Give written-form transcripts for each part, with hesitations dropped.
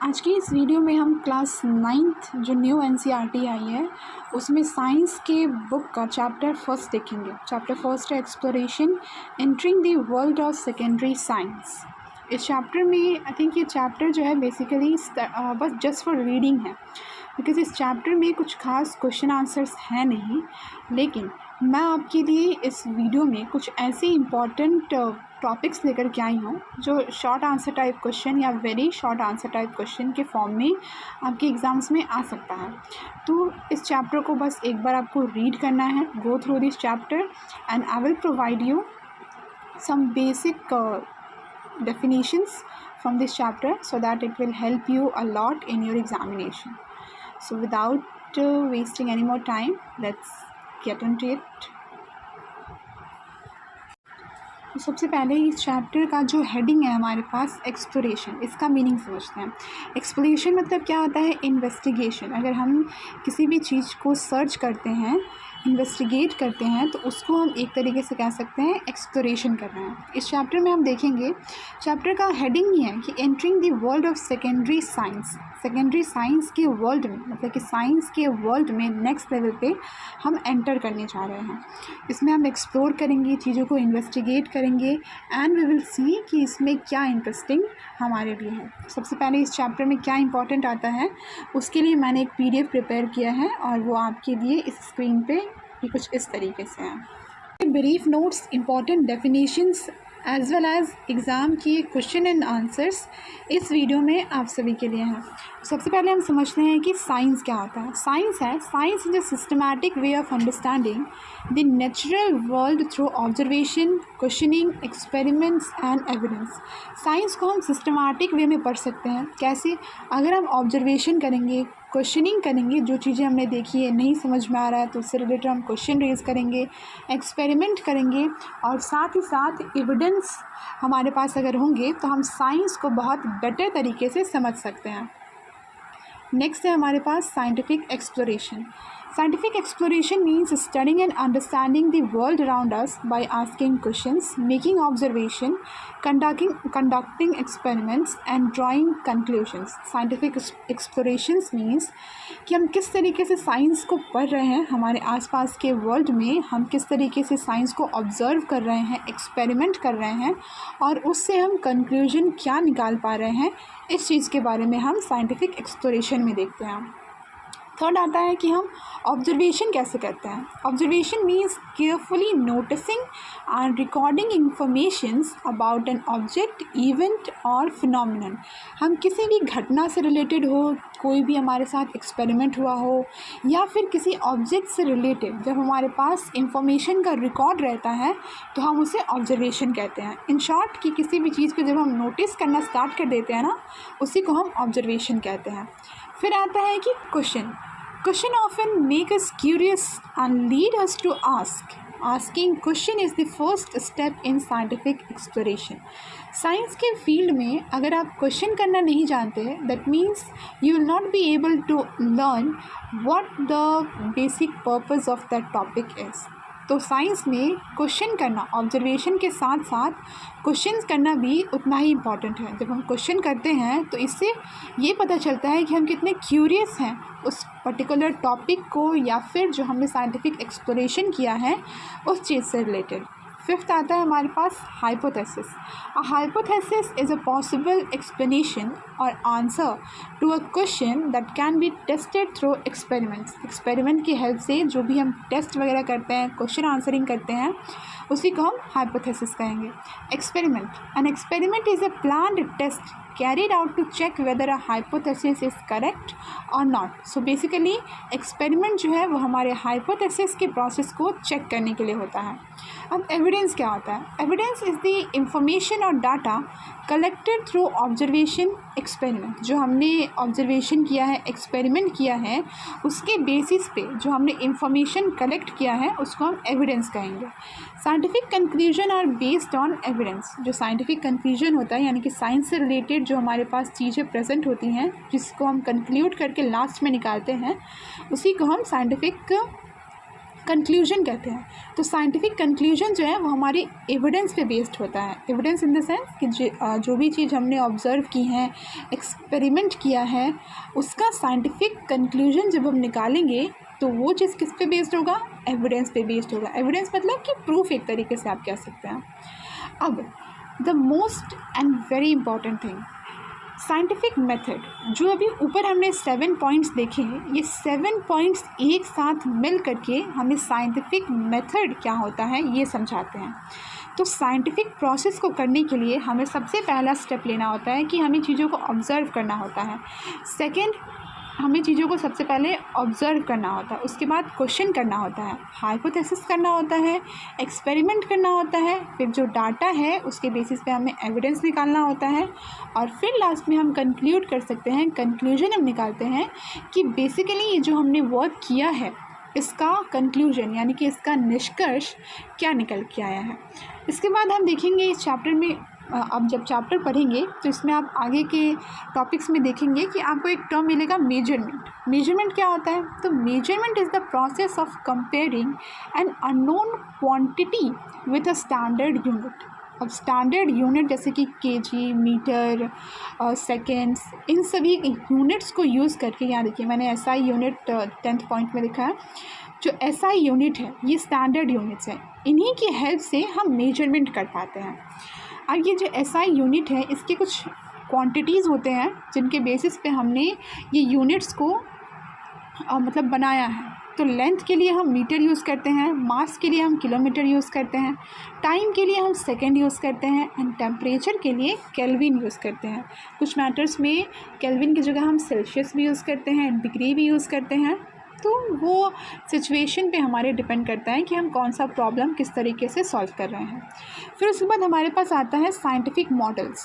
आज की इस वीडियो में हम क्लास 9th जो न्यू एनसीईआरटी आई है उसमें साइंस के बुक का चैप्टर फर्स्ट देखेंगे। चैप्टर फर्स्ट है exploration entering the world of secondary science. इस चैप्टर में आई थिंक ये चैप्टर जो है बेसिकली बस जस्ट फॉर रीडिंग है, बिकॉज़ इस चैप्टर में कुछ खास क्वेश्चन आंसर्स हैं नहीं, लेकिन मैं आपके लिए इस वीडियो में कुछ ऐसे इम्पॉर्टेंट टॉपिक्स लेकर के आई हूँ जो शॉर्ट आंसर टाइप क्वेश्चन या very short answer type question के फॉर्म में आपके एग्ज़ाम्स में आ सकता है। तो इस चैप्टर को बस एक बार आपको रीड करना है, go through this chapter and I will provide you some basic definitions from this chapter so that it will help you a lot in your examination. So without wasting any more time, let's get into it. तो सबसे पहले इस chapter का जो heading है हमारे पास exploration, इसका meaning समझते हैं। एक्सप्लोरेशन मतलब क्या होता है? इन्वेस्टिगेशन। अगर हम किसी भी चीज़ को सर्च करते हैं, इन्वेस्टिगेट करते हैं, तो उसको हम एक तरीके से कह सकते हैं एक्सप्लोरेशन कर रहे हैं। इस चैप्टर में हम देखेंगे, चैप्टर का हेडिंग ही है कि entering the world of secondary science. Secondary science के वर्ल्ड में, मतलब कि साइंस के वर्ल्ड में नेक्स्ट लेवल पे हम एंटर करने जा रहे हैं। इसमें हम एक्सप्लोर करेंगे, चीज़ों को इन्वेस्टिगेट करेंगे एंड वी विल सी कि इसमें क्या इंटरेस्टिंग हमारे लिए है। सबसे पहले इस चैप्टर में क्या इंपॉर्टेंट आता है, उसके लिए मैंने एक PDF प्रिपेयर किया है और वो आपके लिए इस स्क्रीन पे ये कुछ इस तरीके से है। Brief notes, important definitions as well as exam की क्वेश्चन एंड आंसर्स इस वीडियो में आप सभी के लिए हैं। सबसे पहले हम समझते हैं कि साइंस क्या होता है। Science is a systematic way of understanding the natural world through observation, questioning, experiments and evidence. Science को हम सिस्टमैटिक वे में पढ़ सकते हैं। कैसे? अगर हम ऑब्जर्वेशन करेंगे, क्वेश्चनिंग करेंगे, जो चीज़ें हमने देखी है नहीं समझ में आ रहा है तो उससे रिलेटेड हम क्वेश्चन रेज करेंगे, एक्सपेरिमेंट करेंगे और साथ ही साथ एविडेंस हमारे पास अगर होंगे तो हम साइंस को बहुत बेटर तरीके से समझ सकते हैं। नेक्स्ट है हमारे पास scientific exploration. Scientific exploration means studying and understanding the world around us by asking questions, making observation, conducting experiments and drawing conclusions. Scientific explorations means कि हम किस तरीके से साइंस को पढ़ रहे हैं, हमारे आसपास के वर्ल्ड में हम किस तरीके से साइंस को ऑब्ज़र्व कर रहे हैं, एक्सपेरिमेंट कर रहे हैं और उससे हम कंक्लूजन क्या निकाल पा रहे हैं, इस चीज़ के बारे में हम साइंटिफिक एक्सप्लोरेशन में देखते हैं। थर्ड आता है कि हम ऑब्जर्वेशन कैसे करते हैं। Observation means carefully noticing and recording informations about an object, event और फिनोमिनन। हम किसी भी घटना से रिलेटेड हो, कोई भी हमारे साथ एक्सपेरिमेंट हुआ हो या फिर किसी ऑब्जेक्ट से रिलेटेड जब हमारे पास इंफॉर्मेशन का रिकॉर्ड रहता है तो हम उसे ऑब्जर्वेशन कहते हैं। इन शॉर्ट कि किसी भी चीज़ को जब हम नोटिस करना स्टार्ट कर देते हैं ना, उसी को हम ऑब्जर्वेशन कहते हैं। फिर आता है कि question often make us curious and lead us to ask. Asking question is the first step in scientific exploration. Science के फील्ड में अगर आप क्वेश्चन करना नहीं जानते, that means you will not be able to learn what the basic purpose of that topic is. तो science में question करना, ऑब्जर्वेशन के साथ साथ क्वेश्चन करना भी उतना ही इम्पॉर्टेंट है। जब हम क्वेश्चन करते हैं तो इससे ये पता चलता है कि हम कितने क्यूरियस हैं उस पर्टिकुलर टॉपिक को या फिर जो हमने साइंटिफिक एक्सप्लोरेशन किया है उस चीज़ से रिलेटेड। फिफ्थ आता है हमारे पास hypothesis. A hypothesis is a possible explanation और answer to a question that can be tested through experiments. Experiment की हेल्प से जो भी हम टेस्ट वगैरह करते हैं, क्वेश्चन आंसरिंग करते हैं, उसी को हम हाइपोथेसिस कहेंगे। Experiment, an experiment is a planned test carried out to check whether a hypothesis is correct or not. So basically experiment जो है वो हमारे हाइपोथेसिस के प्रोसेस को चेक करने के लिए होता है। अब एविडेंस क्या होता है? एविडेंस इज़ द इंफॉर्मेशन और data collected through observation, experiment. जो हमने ऑब्जर्वेशन किया है, एक्सपेरिमेंट किया है, उसके बेसिस पे जो हमने इंफॉर्मेशन कलेक्ट किया है उसको हम एविडेंस कहेंगे। Scientific conclusion are based on evidence. जो साइंटिफिक कंक्लूजन होता है यानी कि साइंस से रिलेटेड जो हमारे पास चीज़ें प्रेजेंट होती हैं जिसको हम कंक्लूड करके लास्ट में निकालते हैं, उसी को हम साइंटिफिक कंक्लूजन कहते हैं। तो साइंटिफिक कंक्लूजन जो है वो हमारे एविडेंस पे बेस्ड होता है। एविडेंस इन द सेंस कि जो भी चीज़ हमने ऑब्ज़र्व की है, एक्सपेरिमेंट किया है, उसका साइंटिफिक कंक्लूजन जब हम निकालेंगे तो वो चीज़ किस पे बेस्ड होगा? एविडेंस पे बेस्ड होगा। एविडेंस मतलब कि प्रूफ एक तरीके से आप कह सकते हैं। अब the most and very important thing, scientific method, जो अभी ऊपर हमने 7 पॉइंट्स देखे हैं, ये 7 पॉइंट्स एक साथ मिल करके हमें साइंटिफिक मेथड क्या होता है ये समझाते हैं। तो साइंटिफिक प्रोसेस को करने के लिए हमें सबसे पहला स्टेप लेना होता है कि हमें चीज़ों को ऑब्ज़र्व करना होता है। सेकेंड, हमें चीज़ों को सबसे पहले ऑब्ज़र्व करना होता है, उसके बाद क्वेश्चन करना होता है, हाइपोथेसिस करना होता है, एक्सपेरिमेंट करना होता है, फिर जो डाटा है उसके बेसिस पे हमें एविडेंस निकालना होता है, और फिर लास्ट में हम कंक्लूड कर सकते हैं, कंक्लूजन हम निकालते हैं कि बेसिकली ये जो हमने वर्क किया है इसका कंक्लूजन यानी कि इसका निष्कर्ष क्या निकल के आया है। इसके बाद हम देखेंगे इस चैप्टर में, अब जब चैप्टर पढ़ेंगे तो इसमें आप आगे के टॉपिक्स में देखेंगे कि आपको एक टर्म मिलेगा मेजरमेंट। मेजरमेंट क्या होता है? तो measurement is the process of comparing an unknown quantity with a standard unit. अब स्टैंडर्ड यूनिट जैसे कि केजी, मीटर, सेकेंड्स, इन सभी यूनिट्स को यूज़ करके, यहाँ देखिए मैंने एसआई यूनिट 10th पॉइंट में लिखा है। जो एसआई यूनिट है ये स्टैंडर्ड यूनिट्स हैं, इन्हीं की हेल्प से हम मेजरमेंट कर पाते हैं। अब ये जो एसआई यूनिट है इसके कुछ क्वांटिटीज़ होते हैं जिनके बेसिस पे हमने ये यूनिट्स को मतलब बनाया है। तो लेंथ के लिए हम मीटर यूज़ करते हैं, मास के लिए हम किलोमीटर यूज़ करते हैं, टाइम के लिए हम सेकंड यूज़ करते हैं, एंड टेम्परेचर के लिए केल्विन यूज़ करते हैं। कुछ मैटर्स में केल्विन की जगह हम सेल्सियस भी यूज़ करते हैं, डिग्री भी यूज़ करते हैं। तो वो सिचुएशन पे हमारे डिपेंड करता है कि हम कौन सा प्रॉब्लम किस तरीके से सॉल्व कर रहे हैं। फिर उसके बाद हमारे पास आता है scientific models.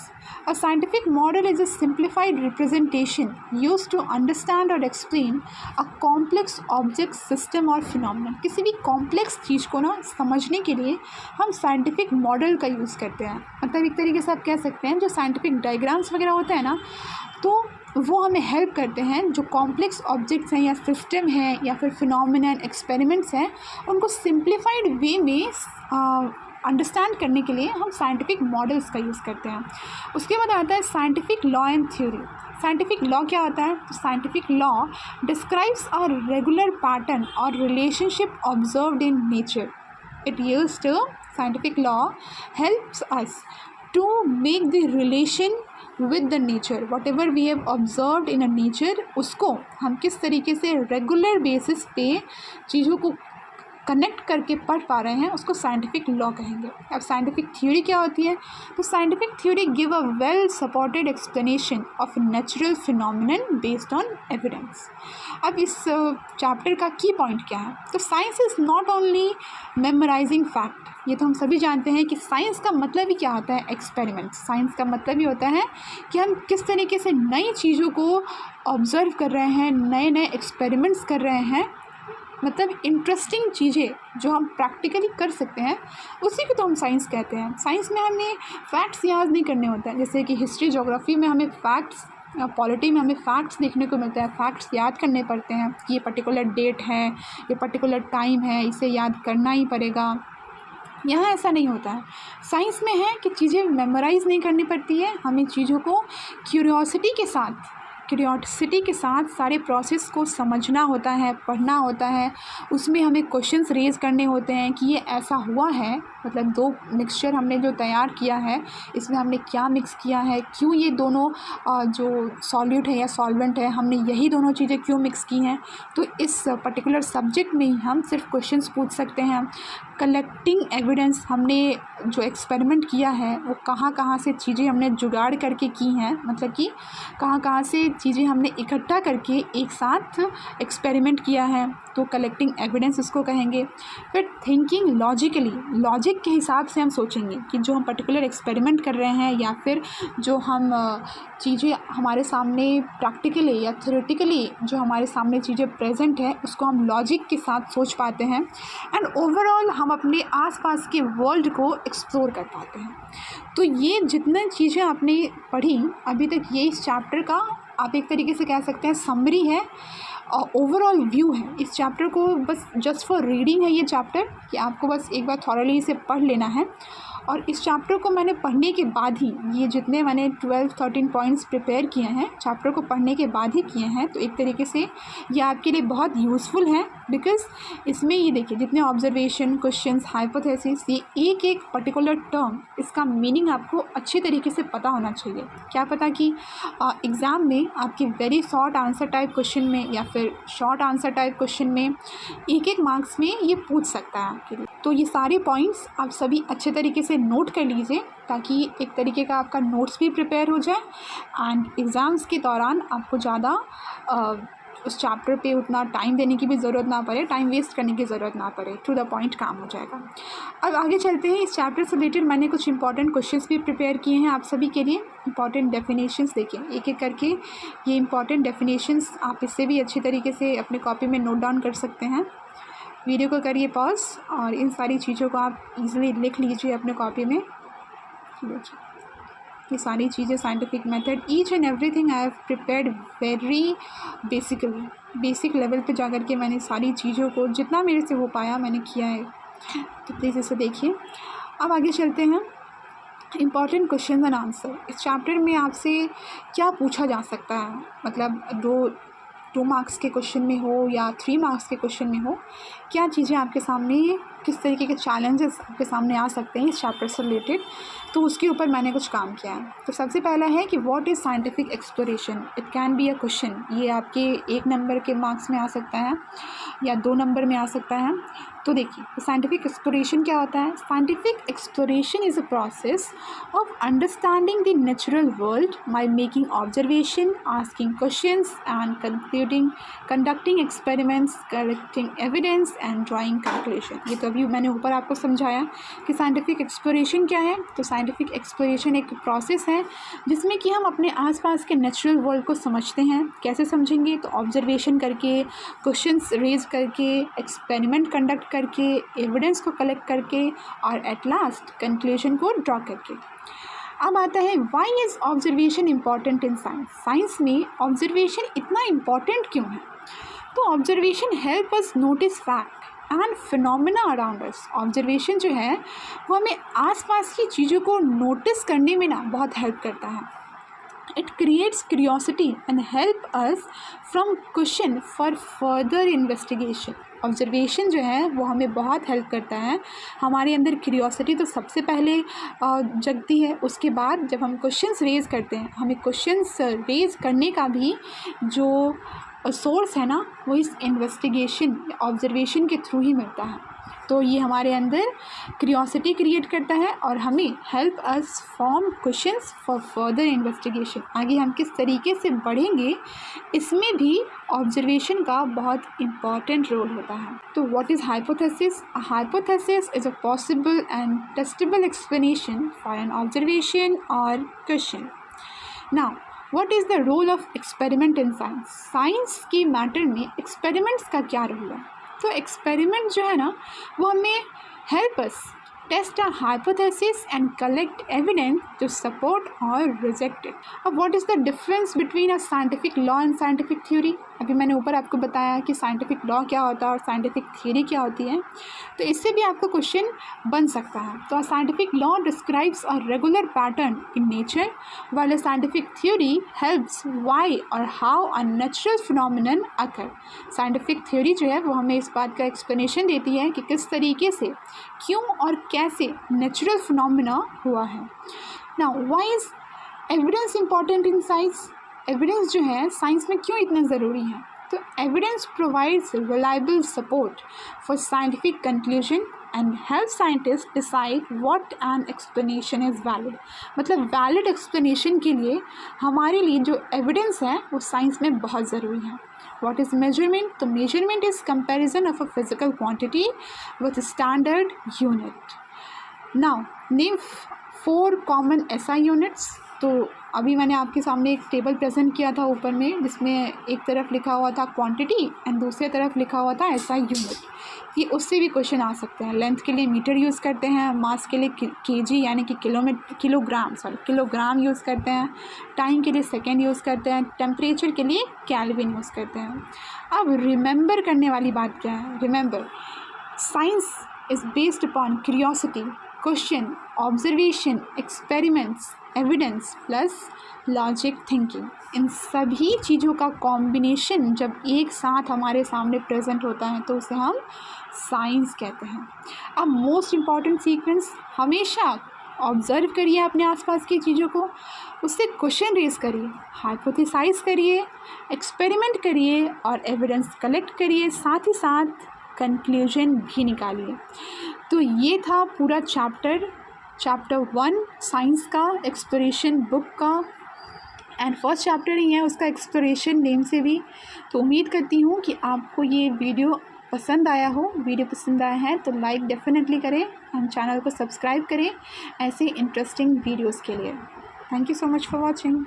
A scientific model is a simplified representation used to understand और explain a complex object, system और फिनोमेनन। किसी भी कॉम्प्लेक्स चीज़ को ना समझने के लिए हम साइंटिफिक मॉडल का यूज़ करते हैं। मतलब एक तरीके से आप कह सकते हैं जो साइंटिफिक डायग्राम्स वगैरह होते हैं ना, तो वो हमें हेल्प करते हैं। जो कॉम्प्लेक्स ऑब्जेक्ट्स हैं या सिस्टम हैं या फिर फिनोमेनन, एक्सपेरिमेंट्स हैं, उनको सिंप्लीफाइड वे में अंडरस्टैंड करने के लिए हम साइंटिफिक मॉडल्स का यूज़ करते हैं। उसके बाद आता है scientific law and theory. Scientific law क्या होता है? तो scientific law describes a regular pattern और relationship observed in nature. It used to scientific law helps us to make the relation with the nature, whatever we have observed in a nature, उसको हम किस तरीके से regular basis पे चीज़ों को connect करके पढ़ पा रहे हैं, उसको साइंटिफिक लॉ कहेंगे। अब साइंटिफिक थ्योरी क्या होती है? तो scientific theory give a well supported explanation of natural phenomenon based on evidence. अब इस चैप्टर का की पॉइंट क्या है? तो science is not only memorising fact. ये तो हम सभी जानते हैं कि साइंस का मतलब ही क्या होता है? एक्सपेरिमेंट। साइंस का मतलब ही होता है कि हम किस तरीके से नई चीज़ों को ऑब्ज़र्व कर रहे हैं, नए नए एक्सपेरिमेंट्स कर रहे हैं, मतलब इंटरेस्टिंग चीज़ें जो हम प्रैक्टिकली कर सकते हैं, उसी को तो हम साइंस कहते हैं। साइंस में हमें फैक्ट्स याद नहीं करने होते हैं, जैसे कि हिस्ट्री, ज्योग्राफी में हमें फैक्ट्स, पॉलिटी में हमें फैक्ट्स देखने को मिलता है, फैक्ट्स याद करने पड़ते हैं कि ये पर्टिकुलर डेट है, ये पर्टिकुलर टाइम है, इसे याद करना ही पड़ेगा। यहाँ ऐसा नहीं होता है। साइंस में है कि चीज़ें मेमोराइज़ नहीं करनी पड़ती है, हमें चीज़ों को क्यूरियोसिटी के साथ सारे प्रोसेस को समझना होता है, पढ़ना होता है। उसमें हमें क्वेश्चंस रेज़ करने होते हैं कि ये ऐसा हुआ है, मतलब दो मिक्सचर हमने जो तैयार किया है इसमें हमने क्या मिक्स किया है, क्यों ये दोनों जो सॉल्यूट है या सॉल्वेंट है, हमने यही दोनों चीज़ें क्यों मिक्स की हैं। तो इस पर्टिकुलर सब्जेक्ट में ही हम सिर्फ क्वेश्चंस पूछ सकते हैं। कलेक्टिंग एविडेंस, हमने जो एक्सपेरिमेंट किया है वो कहाँ कहाँ से चीज़ें हमने जुगाड़ करके की हैं, मतलब कि कहाँ कहाँ से चीज़ें हमने इकट्ठा करके एक साथ एक्सपेरिमेंट किया है, तो कलेक्टिंग एविडेंस उसको कहेंगे। फिर थिंकिंग लॉजिकली, लॉजिक के हिसाब से हम सोचेंगे कि जो हम पर्टिकुलर एक्सपेरिमेंट कर रहे हैं या फिर जो हम चीज़ें हमारे सामने प्रैक्टिकली या थ्योरेटिकली जो हमारे सामने चीज़ें प्रेजेंट है उसको हम लॉजिक के साथ सोच पाते हैं, एंड ओवरऑल हम अपने आसपास के वर्ल्ड को एक्सप्लोर कर पाते हैं। तो ये जितने चीज़ें आपने पढ़ी अभी तक, ये इस चैप्टर का आप एक तरीके से कह सकते हैं समरी है और ओवरऑल व्यू है। इस चैप्टर को बस जस्ट फॉर रीडिंग है ये चैप्टर, कि आपको बस एक बार थॉरली इसे पढ़ लेना है। और इस चैप्टर को मैंने पढ़ने के बाद ही, ये जितने मैंने 12-13 पॉइंट्स प्रिपेयर किए हैं चैप्टर को पढ़ने के बाद ही किए हैं, तो एक तरीके से ये आपके लिए बहुत यूज़फुल है। बिकॉज़ इसमें ये देखिए जितने ऑब्जर्वेशन, क्वेश्चंस, हाइपोथेसिस, ये एक एक पर्टिकुलर टर्म, इसका मीनिंग आपको अच्छे तरीके से पता होना चाहिए। क्या पता कि एग्ज़ाम में आपके very short answer type question में या फिर शॉर्ट आंसर टाइप क्वेश्चन में एक एक मार्क्स में ये पूछ सकता है आपके लिए। तो ये सारे पॉइंट्स आप सभी अच्छे तरीके से नोट कर लीजिए, ताकि एक तरीके का आपका नोट्स भी प्रिपेयर हो जाए एंड एग्ज़ाम्स के दौरान आपको ज़्यादा उस चैप्टर पे उतना टाइम देने की भी ज़रूरत ना पड़े, टाइम वेस्ट करने की ज़रूरत ना पड़े, टू द पॉइंट काम हो जाएगा। अब आगे चलते हैं। इस चैप्टर से रिलेटेड मैंने कुछ इंपॉर्टेंट क्वेश्चंस भी प्रिपेयर किए हैं आप सभी के लिए। इंपॉर्टेंट डेफिनेशंस देखिए, एक एक करके ये इंपॉर्टेंट डेफिनेशंस आप इससे भी अच्छी तरीके से अपने कॉपी में नोट डाउन कर सकते हैं। वीडियो को करिए पॉज और इन सारी चीज़ों को आप इजीली लिख लीजिए अपने कॉपी में। देखिए ये सारी चीज़ें, scientific method, each and everything I have prepared very basic level पे जाकर के मैंने सारी चीज़ों को जितना मेरे से हो पाया मैंने किया है। तो प्लीज़ इसे देखिए। अब आगे चलते हैं। Important question and answer. इस चैप्टर में आपसे क्या पूछा जा सकता है, मतलब 2 मार्क्स के क्वेश्चन में हो या 3 मार्क्स के क्वेश्चन में हो, क्या चीज़ें आपके सामने, किस तरीके के चैलेंजेस आपके सामने आ सकते हैं इस चैप्टर से रिलेटेड, तो उसके ऊपर मैंने कुछ काम किया है। तो सबसे पहला है कि what is scientific exploration. It can be a question. ये आपके 1 नंबर के मार्क्स में आ सकता है या 2 नंबर में आ सकता है। तो देखिए साइंटिफिक एक्सप्लोरेशन क्या होता है। Scientific exploration is a process of understanding the natural world by making observation, asking questions and conducting experiments, collecting evidence and drawing calculation. ये तो अभी मैंने ऊपर आपको समझाया कि साइंटिफिक एक्सप्लोरेशन क्या है। तो साइंटिफिक एक्सप्लोरेशन एक प्रोसेस है जिसमें कि हम अपने आसपास के नेचुरल वर्ल्ड को समझते हैं। कैसे समझेंगे, तो ऑब्जर्वेशन करके, क्वेश्चंस रेज करके, एक्सपेरिमेंट कंडक्ट करके, एविडेंस को कलेक्ट करके और एट लास्ट कंक्लूजन को ड्रॉ करके। अब आता है why is observation important in science. Science में ऑब्जर्वेशन इतना इम्पॉर्टेंट क्यों है। तो observation help us notice fact and phenomena around us. Observation जो है वो हमें आसपास की चीज़ों को नोटिस करने में ना बहुत हेल्प करता है। It creates curiosity and help us from question for further investigation. Observation जो है वो हमें बहुत हेल्प करता है। हमारे अंदर क्यूरियोसिटी तो सबसे पहले जगती है, उसके बाद जब हम क्वेश्चंस रेज़ करते हैं, हमें क्वेश्चंस रेज़ करने का भी जो सोर्स है ना, वो इस इन्वेस्टिगेशन, ऑब्जर्वेशन के थ्रू ही मिलता है। तो ये हमारे अंदर क्यूरियोसिटी क्रिएट करता है और हमें help us form questions for further investigation. आगे हम किस तरीके से बढ़ेंगे, इसमें भी ऑब्जर्वेशन का बहुत इम्पॉर्टेंट रोल होता है। तो what is hypothesis. A hypothesis is a possible and testable explanation for an observation और question. Now what is the role of experiment in science. Science की मैटर में एक्सपेरिमेंट्स का क्या रोल है। तो एक्सपेरिमेंट जो है ना वो हमें help us test a hypothesis and collect evidence to support और रिजेक्ट इट। अब what is the difference between a scientific law and scientific theory. अभी मैंने ऊपर आपको बताया कि साइंटिफिक लॉ क्या होता है और साइंटिफिक थ्योरी क्या होती है, तो इससे भी आपको क्वेश्चन बन सकता है। तो अ scientific law describes a regular pattern in nature while a scientific theory helps why और how a natural phenomenon occur। Scientific theory जो है वो हमें इस बात का एक्सप्लेनेशन देती है कि किस तरीके से, क्यों और कैसे नेचुरल फिनोमेना हुआ है। Now why is evidence important in science. Evidence जो है साइंस में क्यों इतना ज़रूरी है। तो evidence provides reliable support for scientific conclusion and help scientist decide what an explanation is valid. मतलब वैलिड एक्सप्लेनेशन के लिए हमारे लिए जो एविडेंस है वो साइंस में बहुत ज़रूरी है। What is measurement. तो measurement is comparison of a physical quantity with standard unit. Now name 4 common SI units. तो अभी मैंने आपके सामने एक टेबल प्रेजेंट किया था ऊपर में, जिसमें एक तरफ लिखा हुआ था क्वांटिटी एंड दूसरे तरफ लिखा हुआ था SI यूनिट। ये उससे भी क्वेश्चन आ सकते हैं। लेंथ के लिए मीटर यूज़ करते हैं, मास के लिए केजी यानी कि किलोग्राम यूज़ करते हैं, टाइम के लिए सेकेंड यूज़ करते हैं, टेम्परेचर के लिए केल्विन यूज़ करते हैं। अब रिमेंबर करने वाली बात क्या है? Remember, science is based upon curiosity, question, observation, experiments, evidence plus logic thinking. इन सभी चीज़ों का कॉम्बिनेशन जब एक साथ हमारे सामने प्रेजेंट होता है तो उसे हम साइंस कहते हैं। अब मोस्ट इम्पॉर्टेंट सीक्वेंस, हमेशा ऑब्ज़र्व करिए अपने आसपास की चीज़ों को, उससे क्वेश्चन रेज करिए, हाइपोथेसाइज करिए, एक्सपेरिमेंट करिए और एविडेंस कलेक्ट करिए, साथ ही साथ कंक्लूजन भी निकालिए। तो ये था पूरा चैप्टर 1 साइंस का, एक्सप्लोरेशन बुक का, एंड फर्स्ट चैप्टर ही है उसका एक्सप्लोरेशन नेम से भी। तो उम्मीद करती हूँ कि आपको ये वीडियो पसंद आया हो। वीडियो पसंद आया है तो लाइक डेफिनेटली करें एंड चैनल को सब्सक्राइब करें ऐसे इंटरेस्टिंग वीडियोस के लिए। Thank you so much for watching.